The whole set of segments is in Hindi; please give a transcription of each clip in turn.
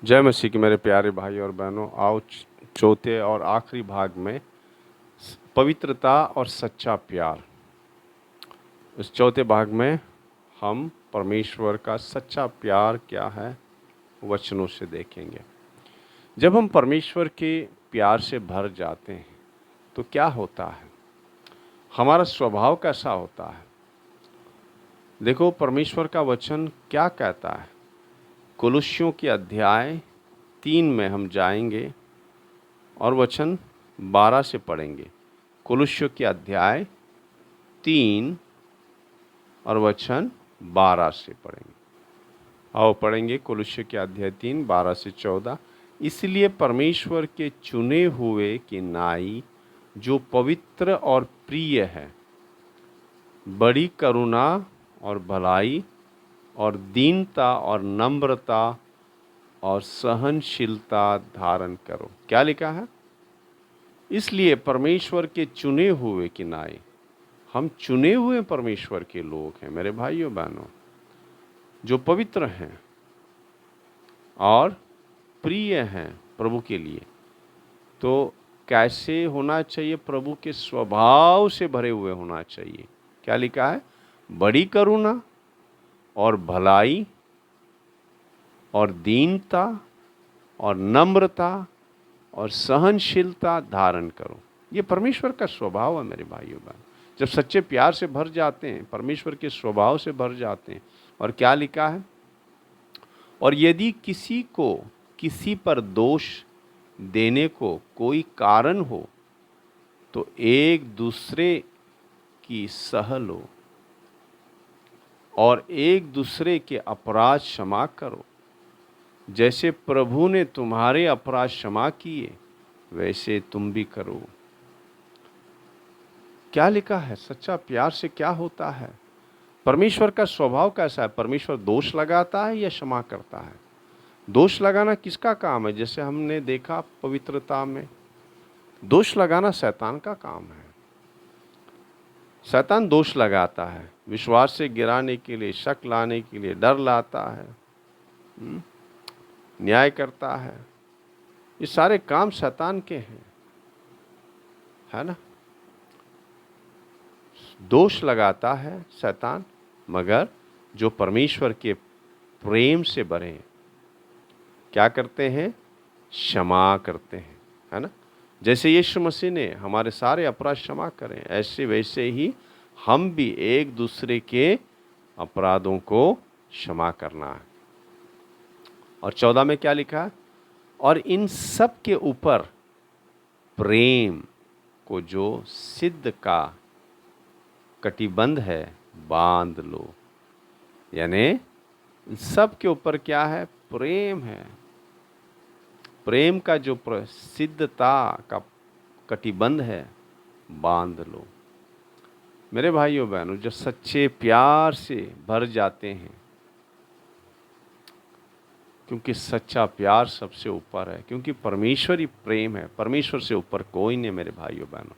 जय मसीह की मेरे प्यारे भाई और बहनों। आओ चौथे और आखिरी भाग में पवित्रता और सच्चा प्यार। इस चौथे भाग में हम परमेश्वर का सच्चा प्यार क्या है वचनों से देखेंगे। जब हम परमेश्वर के प्यार से भर जाते हैं तो क्या होता है, हमारा स्वभाव कैसा होता है। देखो परमेश्वर का वचन क्या कहता है। कुलुस्सियों के अध्याय 3 में हम जाएंगे और वचन 12 से पढ़ेंगे। कुलुस्सियों के अध्याय 3 और वचन 12 से पढ़ेंगे। आओ पढ़ेंगे कुलुस्सियों के अध्याय 3 12 से 14। इसलिए परमेश्वर के चुने हुए की नाई जो पवित्र और प्रिय है, बड़ी करुणा और भलाई और दीनता और नम्रता और सहनशीलता धारण करो। क्या लिखा है? इसलिए परमेश्वर के चुने हुए की नाई, हम चुने हुए परमेश्वर के लोग हैं मेरे भाइयों बहनों, जो पवित्र हैं और प्रिय हैं प्रभु के लिए। तो कैसे होना चाहिए? प्रभु के स्वभाव से भरे हुए होना चाहिए। क्या लिखा है? बड़ी करुणा और भलाई और दीनता और नम्रता और सहनशीलता धारण करो। ये परमेश्वर का स्वभाव है मेरे भाइयों बहन। जब सच्चे प्यार से भर जाते हैं, परमेश्वर के स्वभाव से भर जाते हैं। और क्या लिखा है? और यदि किसी को किसी पर दोष देने को कोई कारण हो तो एक दूसरे की सह लो और एक दूसरे के अपराध क्षमा करो। जैसे प्रभु ने तुम्हारे अपराध क्षमा किए वैसे तुम भी करो। क्या लिखा है? सच्चा प्यार से क्या होता है? परमेश्वर का स्वभाव कैसा है? परमेश्वर दोष लगाता है या क्षमा करता है? दोष लगाना किसका काम है? जैसे हमने देखा पवित्रता में, दोष लगाना शैतान का काम है। शैतान दोष लगाता है, विश्वास से गिराने के लिए, शक लाने के लिए, डर लाता है, न्याय करता है। ये सारे काम शैतान के हैं, है ना। दोष लगाता है शैतान, मगर जो परमेश्वर के प्रेम से भरे हैं क्या करते हैं? क्षमा करते हैं, है ना। जैसे यीशु मसीह ने हमारे सारे अपराध क्षमा करें, ऐसे वैसे ही हम भी एक दूसरे के अपराधों को क्षमा करना है। और 14 में क्या लिखा है? और इन सब के ऊपर प्रेम को जो सिद्ध का कटिबंध है बांध लो। यानी सब के ऊपर क्या है? प्रेम है। प्रेम का जो सिद्धता का कटिबंध है बांध लो। मेरे भाइयों बहनों, जो सच्चे प्यार से भर जाते हैं, क्योंकि सच्चा प्यार सबसे ऊपर है, क्योंकि परमेश्वर ही प्रेम है, परमेश्वर से ऊपर कोई नहीं मेरे भाइयों बहनों।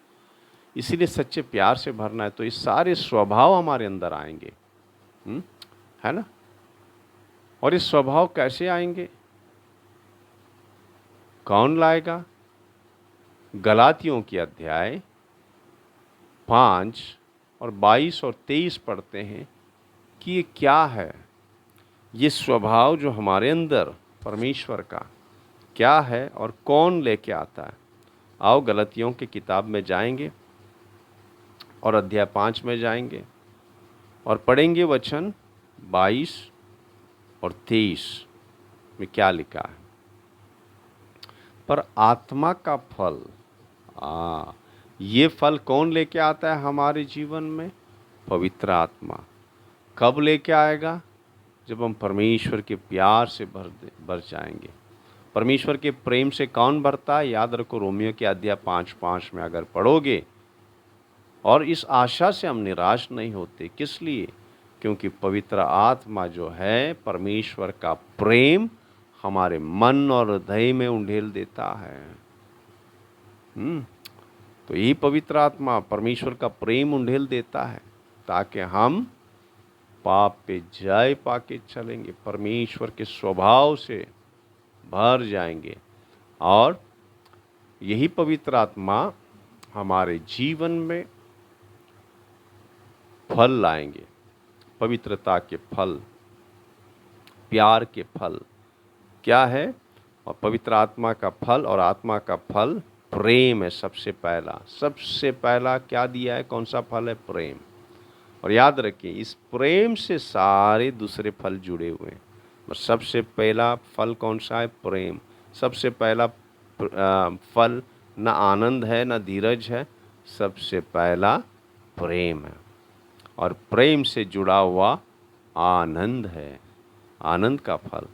इसीलिए सच्चे प्यार से भरना है तो ये सारे स्वभाव हमारे अंदर आएंगे, है ना। और ये स्वभाव कैसे आएंगे? कौन लाएगा? गलातियों की अध्याय 5 और 22 और 23 पढ़ते हैं कि ये क्या है, ये स्वभाव जो हमारे अंदर परमेश्वर का क्या है और कौन लेके आता है। आओ गलातियों की किताब में जाएंगे और अध्याय 5 में जाएंगे और पढ़ेंगे वचन 22 और 23 में क्या लिखा है। पर आत्मा का फल, ये फल कौन लेके आता है हमारे जीवन में? पवित्र आत्मा। कब लेके आएगा? जब हम परमेश्वर के प्यार से भर जाएंगे। परमेश्वर के प्रेम से कौन भरता है? याद रखो, रोमियो के अध्याय 5:5 में अगर पढ़ोगे। और इस आशा से हम निराश नहीं होते। किस लिए? क्योंकि पवित्र आत्मा जो है, परमेश्वर का प्रेम हमारे मन और हृदय में उंडेल देता है। तो यही पवित्र आत्मा परमेश्वर का प्रेम उंडेल देता है ताकि हम पाप पे जय पाके चलेंगे, परमेश्वर के स्वभाव से भर जाएंगे और यही पवित्र आत्मा हमारे जीवन में फल लाएंगे, पवित्रता के फल, प्यार के फल। क्या है? और पवित्र आत्मा का फल और आत्मा का फल प्रेम है। सबसे पहला क्या दिया है? कौन सा फल है? प्रेम। और याद रखिए, इस प्रेम से सारे दूसरे फल जुड़े हुए हैं। और सबसे पहला फल कौन सा है? प्रेम। सबसे पहला फल न आनंद है न धीरज है, सबसे पहला प्रेम है। और प्रेम से जुड़ा हुआ आनंद है, आनंद का फल।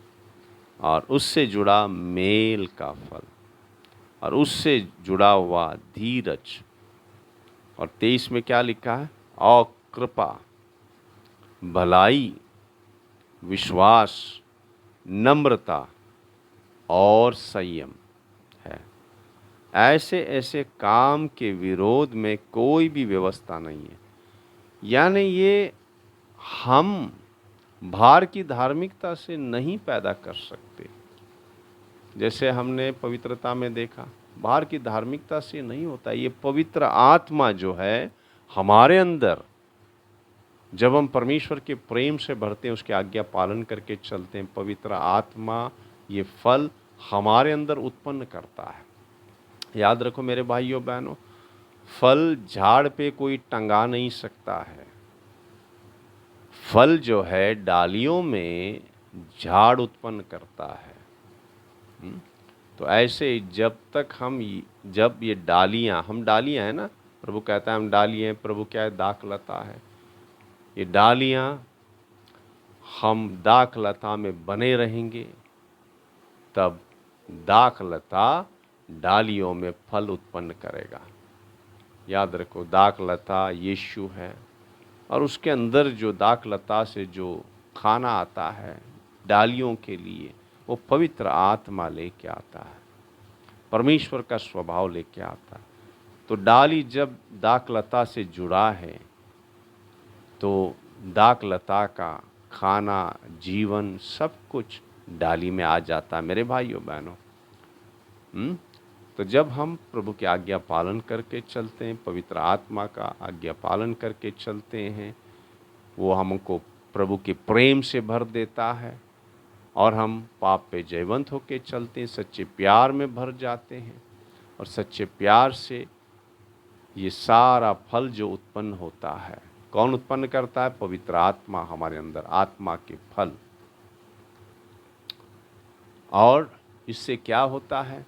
और उससे जुड़ा मेल का फल, और उससे जुड़ा हुआ धीरज। और 23 में क्या लिखा है? और कृपा, भलाई, विश्वास, नम्रता और संयम है। ऐसे ऐसे काम के विरोध में कोई भी व्यवस्था नहीं है। यानी ये हम बाहर की धार्मिकता से नहीं पैदा कर सकते। जैसे हमने पवित्रता में देखा, बाहर की धार्मिकता से नहीं होता। ये पवित्र आत्मा जो है हमारे अंदर, जब हम परमेश्वर के प्रेम से भरते हैं, उसके आज्ञा पालन करके चलते हैं, पवित्र आत्मा ये फल हमारे अंदर उत्पन्न करता है। याद रखो मेरे भाइयों बहनों, फल झाड़ पे कोई टंगा नहीं सकता है। फल जो है डालियों में झाड़ उत्पन्न करता है। तो ऐसे जब ये डालियां, हम डालियां हैं ना, प्रभु कहता है हम डाली हैं, प्रभु क्या है? दाखलता है। ये डालियां, हम दाखलता में बने रहेंगे, तब दाखलता डालियों में फल उत्पन्न करेगा। याद रखो, दाखलता यीशु है, और उसके अंदर जो दाखलता से जो खाना आता है डालियों के लिए, वो पवित्र आत्मा लेके आता है, परमेश्वर का स्वभाव लेके आता है। तो डाली जब दाखलता से जुड़ा है, तो दाखलता का खाना, जीवन, सब कुछ डाली में आ जाता है मेरे भाइयों बहनों। तो जब हम प्रभु की आज्ञा पालन करके चलते हैं, पवित्र आत्मा का आज्ञा पालन करके चलते हैं, वो हमको प्रभु के प्रेम से भर देता है, और हम पाप पे जयवंत होके चलते हैं, सच्चे प्यार में भर जाते हैं। और सच्चे प्यार से ये सारा फल जो उत्पन्न होता है, कौन उत्पन्न करता है? पवित्र आत्मा हमारे अंदर, आत्मा के फल। और इससे क्या होता है?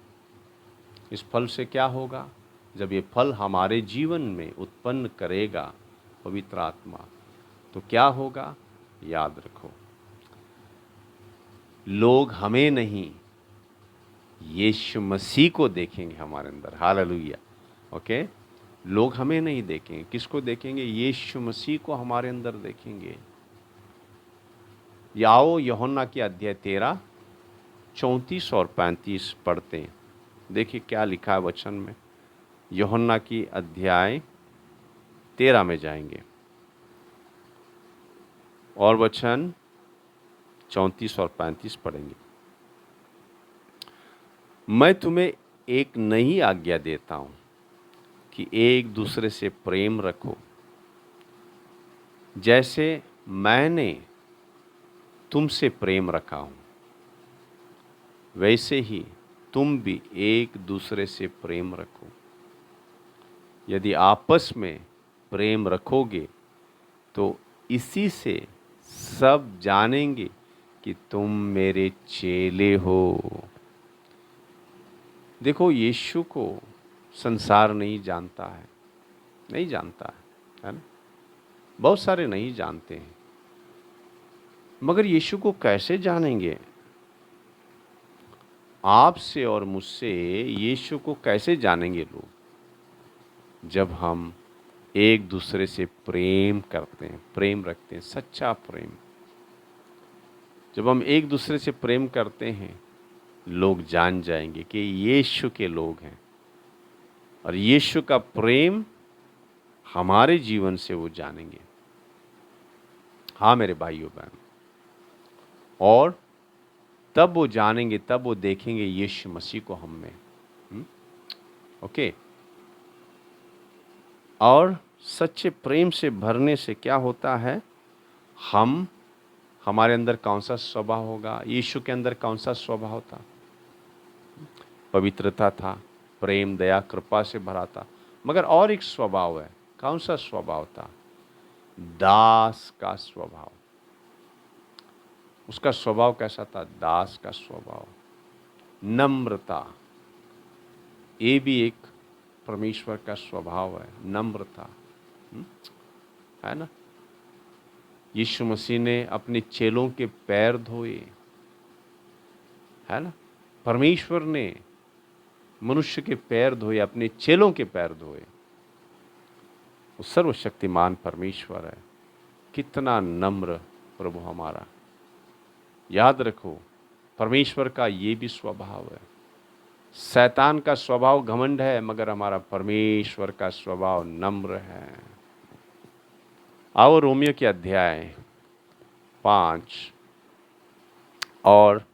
इस फल से क्या होगा? जब ये फल हमारे जीवन में उत्पन्न करेगा पवित्र आत्मा, तो क्या होगा? याद रखो, लोग हमें नहीं, यीशु मसीह को देखेंगे हमारे अंदर। हालेलुया। ओके, लोग हमें नहीं देखेंगे, किसको देखेंगे? यीशु मसीह को हमारे अंदर देखेंगे। आओ यूहन्ना की अध्याय 13, 34 और 35 पढ़ते हैं। देखिए क्या लिखा है वचन में। यूहन्ना की अध्याय 13 में जाएंगे और वचन 34 और 35 पढ़ेंगे। मैं तुम्हें एक नई आज्ञा देता हूं कि एक दूसरे से प्रेम रखो। जैसे मैंने तुमसे प्रेम रखा हूं, वैसे ही तुम भी एक दूसरे से प्रेम रखो। यदि आपस में प्रेम रखोगे तो इसी से सब जानेंगे कि तुम मेरे चेले हो। देखो, यीशु को संसार नहीं जानता है, नहीं जानता है ना? बहुत सारे नहीं जानते हैं, मगर यीशु को कैसे जानेंगे? आपसे और मुझसे यीशु को कैसे जानेंगे लोग? जब हम एक दूसरे से प्रेम करते हैं, प्रेम रखते हैं, सच्चा प्रेम। जब हम एक दूसरे से प्रेम करते हैं, लोग जान जाएंगे कि यीशु के लोग हैं, और यीशु का प्रेम हमारे जीवन से वो जानेंगे। हाँ मेरे भाइयों बहन, और तब वो जानेंगे, तब वो देखेंगे यीशु मसीह को हम में। ओके। और सच्चे प्रेम से भरने से क्या होता है, हमारे अंदर कौन सा स्वभाव होगा, यीशु के अंदर कौन सा स्वभाव था, पवित्रता था, प्रेम दया कृपा से भरा था। मगर और एक स्वभाव है, कौन सा स्वभाव था, दास का स्वभाव। उसका स्वभाव कैसा था, दास का स्वभाव, नम्रता। ये भी एक परमेश्वर का स्वभाव है, नम्रता, है ना। यीशु मसीह ने अपने चेलों के पैर धोए, है ना। परमेश्वर ने मनुष्य के पैर धोए, अपने चेलों के पैर धोए। वो सर्वशक्तिमान परमेश्वर है। कितना नम्र प्रभु हमारा। याद रखो, परमेश्वर का ये भी स्वभाव है। शैतान का स्वभाव घमंड है, मगर हमारा परमेश्वर का स्वभाव नम्र है। आओ रोमियो के अध्याय 5 और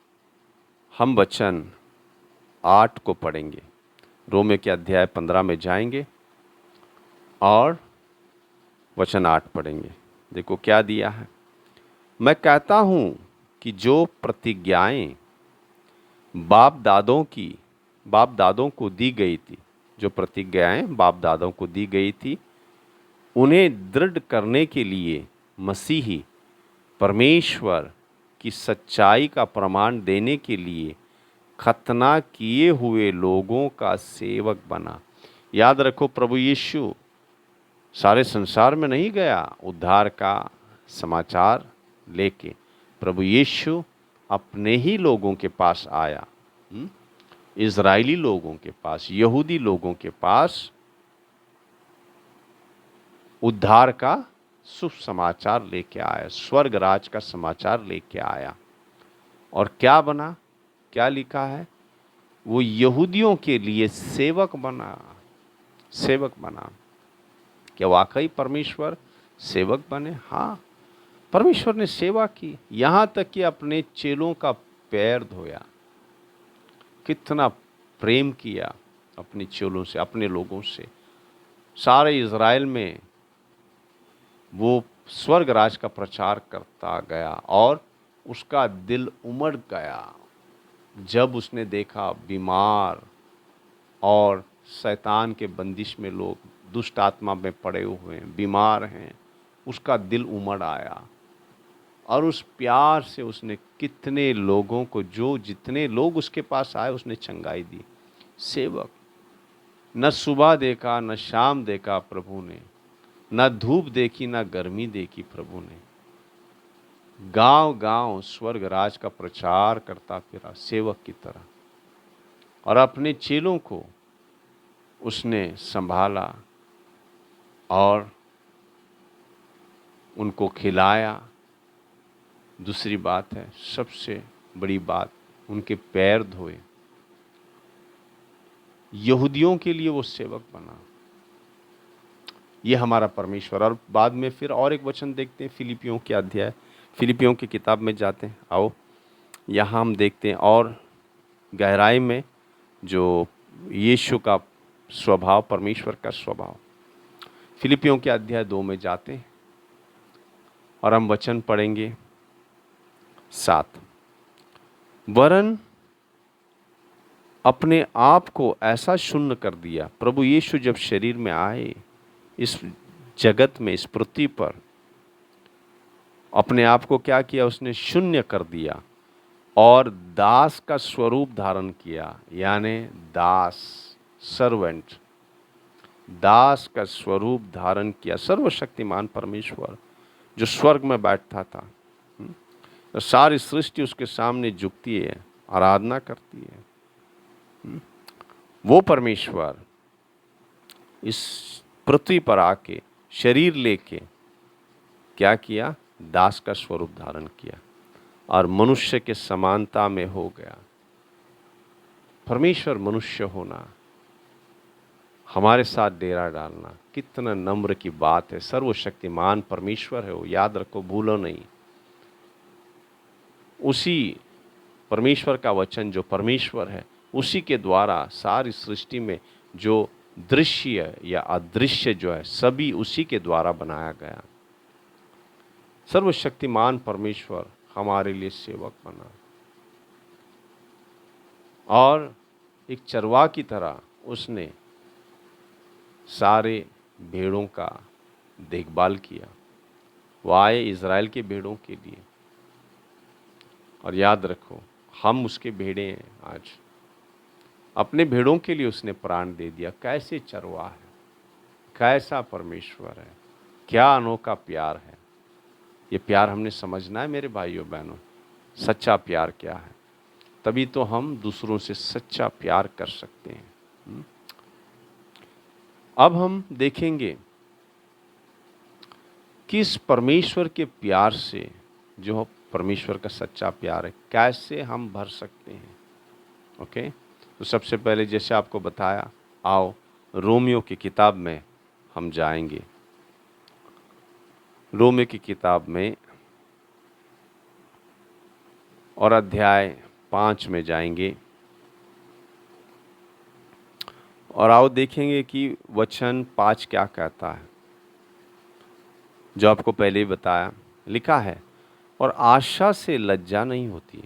हम वचन 8 को पढ़ेंगे। रोमियो के अध्याय 15 में जाएंगे और वचन 8 पढ़ेंगे। देखो क्या दिया है। मैं कहता हूं कि जो प्रतिज्ञाएं बाप दादों को दी गई थी, जो प्रतिज्ञाएं बाप दादों को दी गई थी, उन्हें दृढ़ करने के लिए मसीही परमेश्वर की सच्चाई का प्रमाण देने के लिए खतना किए हुए लोगों का सेवक बना। याद रखो, प्रभु यीशु सारे संसार में नहीं गया उद्धार का समाचार लेके। प्रभु यीशु अपने ही लोगों के पास आया, इज़राइली लोगों के पास, यहूदी लोगों के पास उद्धार का शुभ समाचार लेके आया, स्वर्ग राज का समाचार लेके आया। और क्या बना, क्या लिखा है, वो यहूदियों के लिए सेवक बना, सेवक बना। क्या वाकई परमेश्वर सेवक बने? हाँ, परमेश्वर ने सेवा की, यहाँ तक कि अपने चेलों का पैर धोया। कितना प्रेम किया अपने चेलों से, अपने लोगों से। सारे इज़राइल में वो स्वर्ग राज का प्रचार करता गया और उसका दिल उमड़ गया जब उसने देखा बीमार और शैतान के बंदिश में लोग, दुष्ट आत्मा में पड़े हुए हैं, बीमार हैं। उसका दिल उमड़ आया और उस प्यार से उसने कितने लोगों को, जो जितने लोग उसके पास आए, उसने चंगाई दी। सेवक, न सुबह देखा न शाम देखा प्रभु ने, न धूप देखी न गर्मी देखी प्रभु ने। गांव गांव स्वर्ग राज का प्रचार करता फिरा सेवक की तरह, और अपने चेलों को उसने संभाला और उनको खिलाया। दूसरी बात है, सबसे बड़ी बात, उनके पैर धोए। यहूदियों के लिए वो सेवक बना। ये हमारा परमेश्वर। और बाद में फिर और एक वचन देखते हैं, फिलिपियों के अध्याय, फिलिपियों की किताब में जाते हैं। आओ यहाँ हम देखते हैं और गहराई में जो यीशु का स्वभाव, परमेश्वर का स्वभाव। फिलिपियों के अध्याय 2 में जाते हैं और हम वचन पढ़ेंगे 7। वरन अपने आप को ऐसा शून्य कर दिया। प्रभु यीशु जब शरीर में आए इस जगत में, इस पृथ्वी पर, अपने आप को क्या किया, उसने शून्य कर दिया और दास का स्वरूप धारण किया। यानी दास, सर्वेंट, दास का स्वरूप धारण किया। सर्वशक्तिमान परमेश्वर जो स्वर्ग में बैठता था, तो सारी सृष्टि उसके सामने झुकती है, आराधना करती है। वो परमेश्वर इस पृथ्वी पर आके शरीर लेके क्या किया, दास का स्वरूप धारण किया और मनुष्य के समानता में हो गया। परमेश्वर मनुष्य होना, हमारे साथ डेरा डालना, कितना नम्र की बात है। सर्वशक्तिमान परमेश्वर है वो, याद रखो, भूलो नहीं। उसी परमेश्वर का वचन जो परमेश्वर है, उसी के द्वारा सारी सृष्टि में जो दृश्य या अदृश्य जो है, सभी उसी के द्वारा बनाया गया। सर्वशक्तिमान परमेश्वर हमारे लिए सेवक बना और एक चरवाहा की तरह उसने सारे भेड़ों का देखभाल किया। वो आए इज़राइल के भेड़ों के लिए, और याद रखो हम उसके भेड़े हैं। आज अपने भेड़ों के लिए उसने प्राण दे दिया। कैसे चरवाहा है, कैसा परमेश्वर है, क्या अनोखा प्यार है। ये प्यार हमने समझना है मेरे भाइयों बहनों। सच्चा प्यार क्या है, तभी तो हम दूसरों से सच्चा प्यार कर सकते हैं। अब हम देखेंगे कि इस परमेश्वर के प्यार से, जो परमेश्वर का सच्चा प्यार है, कैसे हम भर सकते हैं। ओके, तो सबसे पहले जैसे आपको बताया, आओ रोमियो की किताब में हम जाएंगे। रोमियो की किताब में और अध्याय 5 में जाएंगे और आओ देखेंगे कि वचन 5 क्या कहता है। जो आपको पहले ही बताया, लिखा है, और आशा से लज्जा नहीं होती,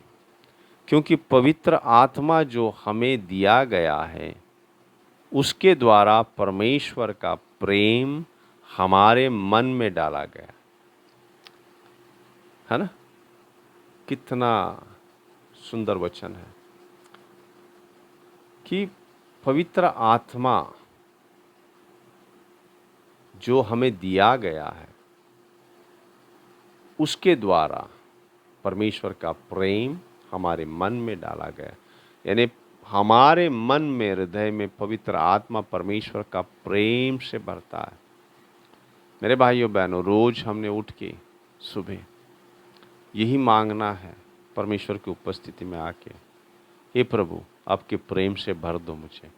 क्योंकि पवित्र आत्मा जो हमें दिया गया है, उसके द्वारा परमेश्वर का प्रेम हमारे मन में डाला गया है ना। कितना सुंदर वचन है कि पवित्र आत्मा जो हमें दिया गया है, उसके द्वारा परमेश्वर का प्रेम हमारे मन में डाला गया। यानी हमारे मन में, हृदय में पवित्र आत्मा परमेश्वर का प्रेम से भरता है। मेरे भाइयों बहनों, रोज हमने उठ के सुबह यही मांगना है परमेश्वर की उपस्थिति में आके, हे प्रभु आपके प्रेम से भर दो मुझे।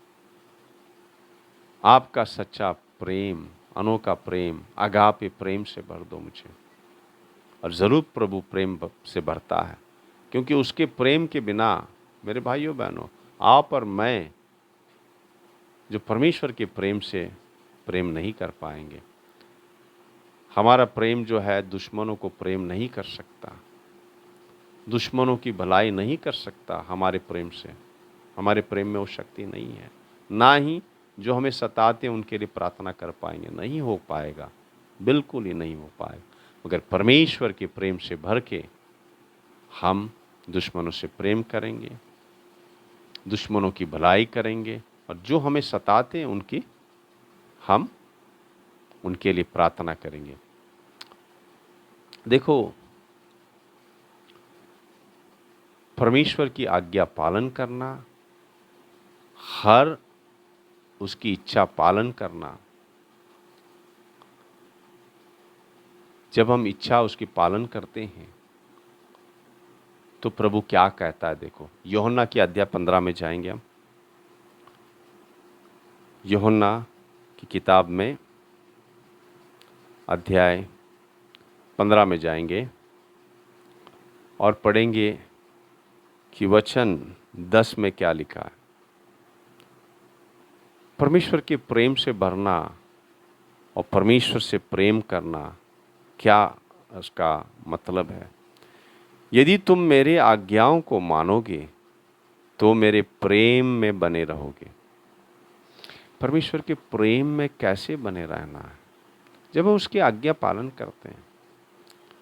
आपका सच्चा प्रेम, अनोखा प्रेम, अगापे प्रेम से भर दो मुझे। और ज़रूर प्रभु प्रेम से भरता है, क्योंकि उसके प्रेम के बिना मेरे भाइयों बहनों, आप और मैं जो परमेश्वर के प्रेम से प्रेम नहीं कर पाएंगे। हमारा प्रेम जो है दुश्मनों को प्रेम नहीं कर सकता, दुश्मनों की भलाई नहीं कर सकता हमारे प्रेम से। हमारे प्रेम में वो शक्ति नहीं है। ना ही जो हमें सताते हैं उनके लिए प्रार्थना कर पाएंगे, नहीं हो पाएगा, बिल्कुल ही नहीं हो पाएगा। मगर परमेश्वर के प्रेम से भर के हम दुश्मनों से प्रेम करेंगे, दुश्मनों की भलाई करेंगे, और जो हमें सताते हैं हम उनके लिए प्रार्थना करेंगे। देखो, परमेश्वर की आज्ञा पालन करना, हर उसकी इच्छा पालन करना, जब हम इच्छा उसकी पालन करते हैं तो प्रभु क्या कहता है। देखो, यूहन्ना की अध्याय 15 में जाएंगे हम। यूहन्ना की किताब में अध्याय 15 में जाएंगे और पढ़ेंगे कि वचन 10 में क्या लिखा है। परमेश्वर के प्रेम से भरना और परमेश्वर से प्रेम करना, क्या उसका मतलब है। यदि तुम मेरे आज्ञाओं को मानोगे तो मेरे प्रेम में बने रहोगे। परमेश्वर के प्रेम में कैसे बने रहना है? जब हम उसकी आज्ञा पालन करते हैं।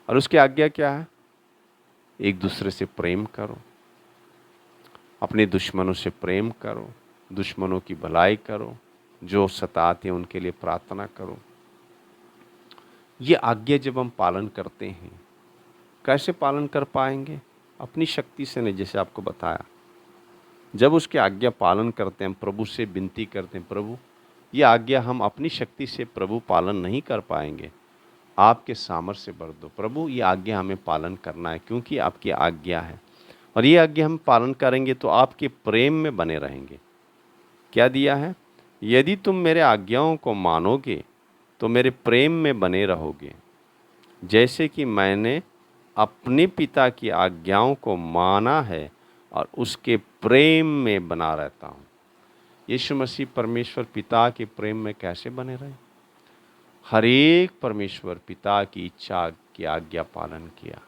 और उसकी आज्ञा क्या है? एक दूसरे से प्रेम करो, अपने दुश्मनों से प्रेम करो, दुश्मनों की भलाई करो, जो सताते हैं उनके लिए प्रार्थना करो। ये आज्ञा जब हम पालन करते हैं, कैसे पालन कर पाएंगे? अपनी शक्ति से नहीं, जैसे आपको बताया। जब उसकी आज्ञा पालन करते हैं, प्रभु से विनती करते हैं, प्रभु ये आज्ञा हम अपनी शक्ति से प्रभु पालन नहीं कर पाएंगे, आपके सामर्थ्य से भर दो। प्रभु ये आज्ञा हमें पालन करना है, क्योंकि आपकी आज्ञा है, और ये आज्ञा हम पालन करेंगे तो आपके प्रेम में बने रहेंगे। क्या दिया है? यदि तुम मेरे आज्ञाओं को मानोगे तो मेरे प्रेम में बने रहोगे, जैसे कि मैंने अपने पिता की आज्ञाओं को माना है और उसके प्रेम में बना रहता हूँ। यीशु मसीह परमेश्वर पिता के प्रेम में कैसे बने रहे? हर एक परमेश्वर पिता की इच्छा की आज्ञा पालन किया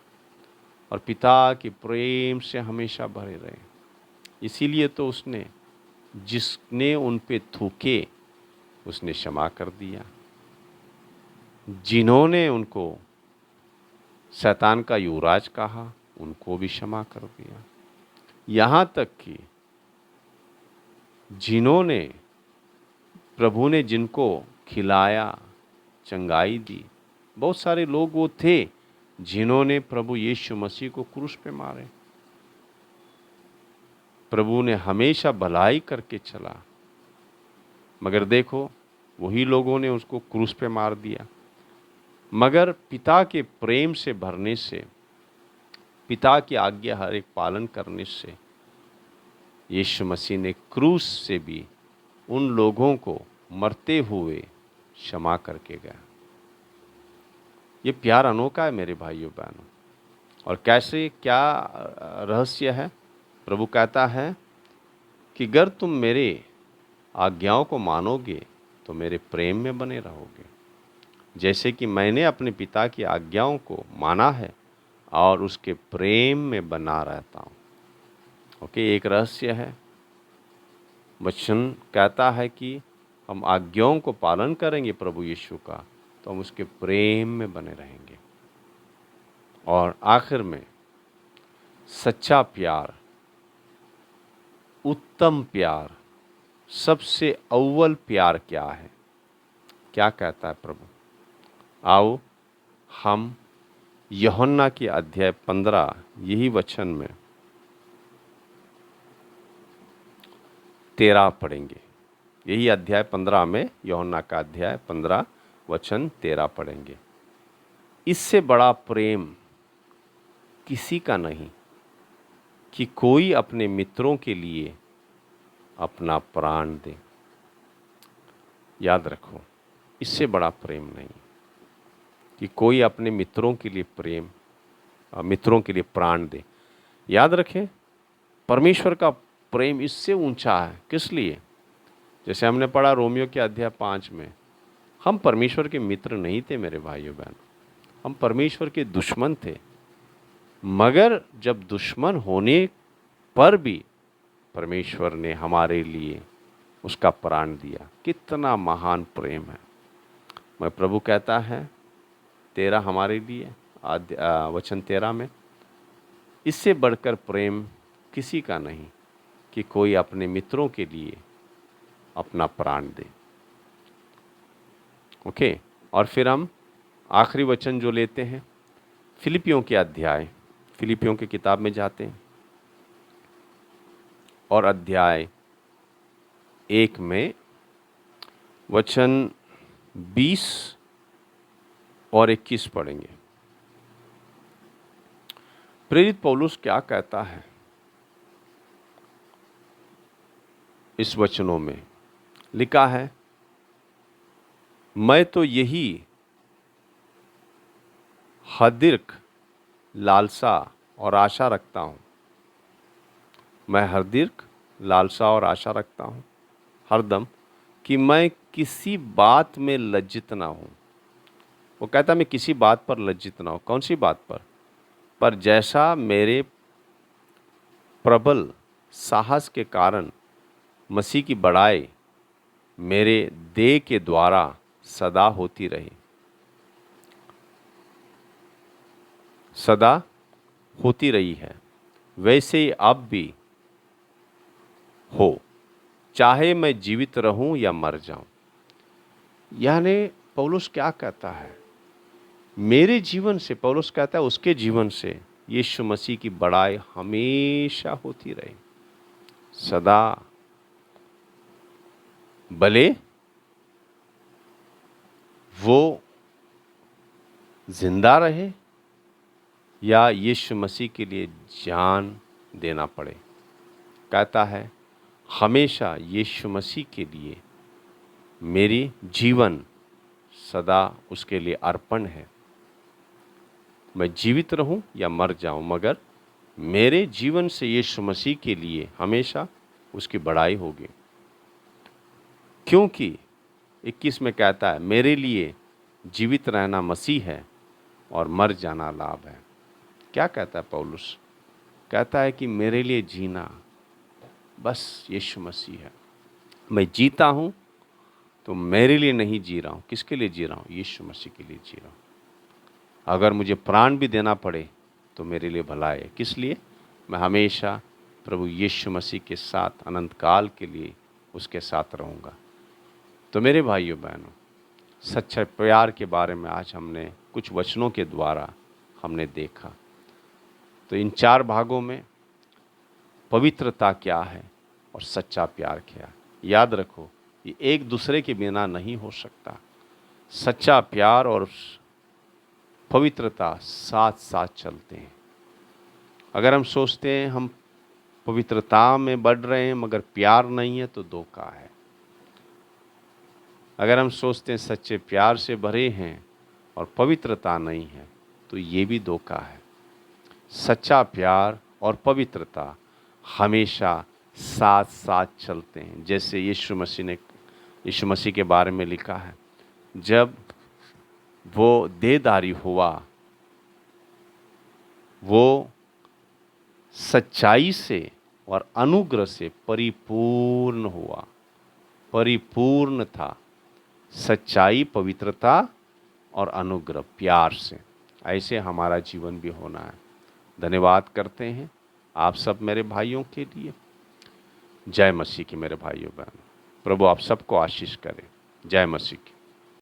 और पिता के प्रेम से हमेशा भरे रहे। इसीलिए तो उसने जिसने उन पे थूके उसने क्षमा कर दिया, जिन्होंने उनको शैतान का युवराज कहा उनको भी क्षमा कर दिया, यहाँ तक कि जिन्होंने प्रभु ने जिनको खिलाया चंगाई दी, बहुत सारे लोग वो थे जिन्होंने प्रभु यीशु मसीह को क्रूस पे मारे। प्रभु ने हमेशा भलाई करके चला, मगर देखो वही लोगों ने उसको क्रूस पे मार दिया। मगर पिता के प्रेम से भरने से, पिता की आज्ञा हर एक पालन करने से यीशु मसीह ने क्रूस से भी उन लोगों को मरते हुए क्षमा करके गया। ये प्यार अनोखा है मेरे भाइयों बहनों। और कैसे, क्या रहस्य है? प्रभु कहता है कि अगर तुम मेरे आज्ञाओं को मानोगे तो मेरे प्रेम में बने रहोगे, जैसे कि मैंने अपने पिता की आज्ञाओं को माना है और उसके प्रेम में बना रहता हूँ। ओके, एक रहस्य है। वचन कहता है कि हम आज्ञाओं को पालन करेंगे प्रभु यीशु का तो हम उसके प्रेम में बने रहेंगे। और आखिर में सच्चा प्यार, उत्तम प्यार, सबसे अव्वल प्यार क्या है? क्या कहता है प्रभु? आओ हम यूहन्ना की अध्याय 15 यही वचन में 13 पढ़ेंगे। यही अध्याय 15 में, यूहन्ना का अध्याय 15 वचन 13 पढ़ेंगे। इससे बड़ा प्रेम किसी का नहीं कि कोई अपने मित्रों के लिए अपना प्राण दे। याद रखो, इससे बड़ा प्रेम नहीं कि कोई अपने मित्रों के लिए प्राण दे। याद रखें, परमेश्वर का प्रेम इससे ऊंचा है। किस लिए? जैसे हमने पढ़ा रोमियो के अध्याय 5 में, हम परमेश्वर के मित्र नहीं थे मेरे भाइयों बहन, हम परमेश्वर के दुश्मन थे। मगर जब दुश्मन होने पर भी परमेश्वर ने हमारे लिए उसका प्राण दिया। कितना महान प्रेम है। मैं प्रभु कहता है 13 हमारे लिए, वचन 13 में, इससे बढ़कर प्रेम किसी का नहीं कि कोई अपने मित्रों के लिए अपना प्राण दे। ओके, और फिर हम आखिरी वचन जो लेते हैं, फिलिपियों की किताब में जाते हैं और अध्याय 1 में वचन 20 और 21 पढ़ेंगे। प्रेरित पौलुस क्या कहता है इस वचनों में? लिखा है, मैं तो यही हार्दिक लालसा और आशा रखता हूँ। मैं हार्दिक लालसा और आशा रखता हूँ हरदम कि मैं किसी बात में लज्जित ना हूँ। वो कहता मैं किसी बात पर लज्जित ना हूँ। कौन सी बात पर? पर जैसा मेरे प्रबल साहस के कारण मसीह की बड़ाई मेरे देह के द्वारा सदा होती रही, सदा होती रही है, वैसे ही अब भी हो, चाहे मैं जीवित रहूं या मर जाऊं। यानी पौलुस क्या कहता है? मेरे जीवन से, पौलुस कहता है उसके जीवन से यीशु मसीह की बड़ाई हमेशा होती रहे, सदा। भले वो जिंदा रहे या यीशु मसीह के लिए जान देना पड़े, कहता है हमेशा यीशु मसीह के लिए मेरी जीवन सदा उसके लिए अर्पण है। मैं जीवित रहूं या मर जाऊं, मगर मेरे जीवन से यीशु मसीह के लिए हमेशा उसकी बड़ाई होगी, क्योंकि 21 में कहता है मेरे लिए जीवित रहना मसीह है और मर जाना लाभ है। क्या कहता है पौलुस? कहता है कि मेरे लिए जीना बस यीशु मसीह है। मैं जीता हूँ तो मेरे लिए नहीं जी रहा हूँ। किसके लिए जी रहा हूँ? यीशु मसीह के लिए जी रहा हूँ। अगर मुझे प्राण भी देना पड़े तो मेरे लिए भला है। किस लिए? मैं हमेशा प्रभु यीशु मसीह के साथ अनंत काल के लिए उसके साथ रहूँगा। तो मेरे भाइयों बहनों, सच्चे प्यार के बारे में आज हमने कुछ वचनों के द्वारा हमने देखा। तो इन 4 भागों में पवित्रता क्या है और सच्चा प्यार क्या है, याद रखो ये एक दूसरे के बिना नहीं हो सकता। सच्चा प्यार और पवित्रता साथ साथ चलते हैं। अगर हम सोचते हैं हम पवित्रता में बढ़ रहे हैं मगर प्यार नहीं है तो धोखा है। अगर हम सोचते हैं सच्चे प्यार से भरे हैं और पवित्रता नहीं है तो ये भी धोखा है। सच्चा प्यार और पवित्रता हमेशा साथ साथ चलते हैं। जैसे यीशु मसीह के बारे में लिखा है, जब वो देहधारी हुआ वो सच्चाई से और अनुग्रह से परिपूर्ण हुआ, परिपूर्ण था। सच्चाई, पवित्रता और अनुग्रह, प्यार से। ऐसे हमारा जीवन भी होना है। धन्यवाद करते हैं आप सब मेरे भाइयों के लिए। जय मसीह की मेरे भाइयों बहनों। प्रभु आप सबको आशीष करें। जय मसीह की।